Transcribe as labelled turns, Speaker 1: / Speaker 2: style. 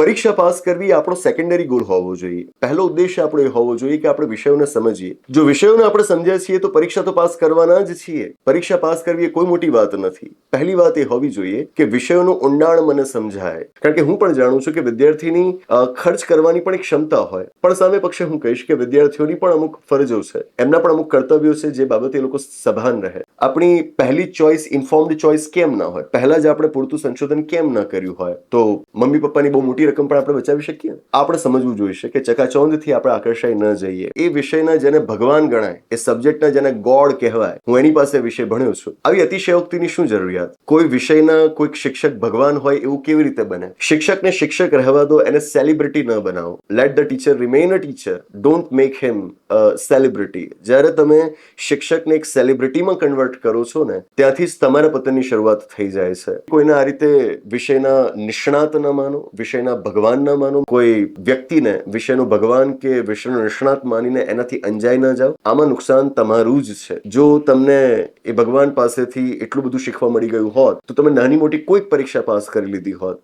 Speaker 1: પરીક્ષા પાસ કરવી આપણો સેકન્ડરી ગોલ હોવો જોઈએ. પહેલો ઉદ્દેશ્ય આપણો એ હોવો જોઈએ કે આપણે વિષયોને સમજીએ. જો વિષયોને આપણે સમજ્યા છીએ તો પરીક્ષા તો પાસ કરવાના જ છીએ. પરીક્ષા પાસ કરવી એ કોઈ મોટી વાત નથી. પહેલી વાત એ હોવી જોઈએ કે વિષયોનું ઊંડાણ મને સમજાય. કારણ કે હું પણ જાણું છું કે વિદ્યાર્થીની ખર્ચ કરવાની પણ એક ક્ષમતા હોય, પણ સામે પક્ષે હું કહીશ કે વિદ્યાર્થીઓની પણ અમુક ફરજો છે, એમના પણ અમુક કર્તવ્યો છે, જે બાબતે એ લોકો સભાન રહે. આપણી પહેલી ચોઇસ ઇન્ફોર્મ્ડ ચોઇસ કેમ ના હોય? પહેલા જ આપણે પૂરતું સંશોધન કેમ ન કર્યું હોય? તો મમ્મી પપ્પાની બહુ મોટી રકમ પણ આપણે બચાવી શકીએ. આપણે સમજવું જોઈશે કે ચકાચોંધથી આપણે આકર્ષાઈ ન જઈએ. એ વિષયના જેને ભગવાન ગણાય, એ સબ્જેક્ટના જેને ગોડ કહેવાય, હું એની પાસે વિષય ભણ્યો છું, આવી અતિશયોક્તિની શું જરૂરિયાત? કોઈ વિષયના કોઈક શિક્ષક ભગવાન હોય એવું કેવી રીતે બને? શિક્ષકને શિક્ષક રહેવા દો, એને સેલિબ્રિટી ન બનાવો. Late the teacher remain a teacher, don't make him celebrity. જ્યારે તમે શિક્ષકને એક સેલિબ્રિટીમાં કન્વર્ટ કરો છો ને, ત્યાંથી જ તમારા પતનની શરૂઆત થઈ જાય છે. કોઈને આ રીતે વિષયના નિષ્ણાત ન માનો, વિષયના ભગવાન ન માનો. કોઈ વ્યક્તિને વિષયનો ભગવાન કે વિષયનો નિષ્ણાત માનીને એનાથી અંજાઈ ન જાઓ. આમાં નુકસાન તમારું જ છે. જો તમને એ ભગવાન પાસેથી એટલું બધું શીખવા મળી ગયું હોત તો તમે નાની મોટી કોઈક પરીક્ષા પાસ કરી લીધી હોત.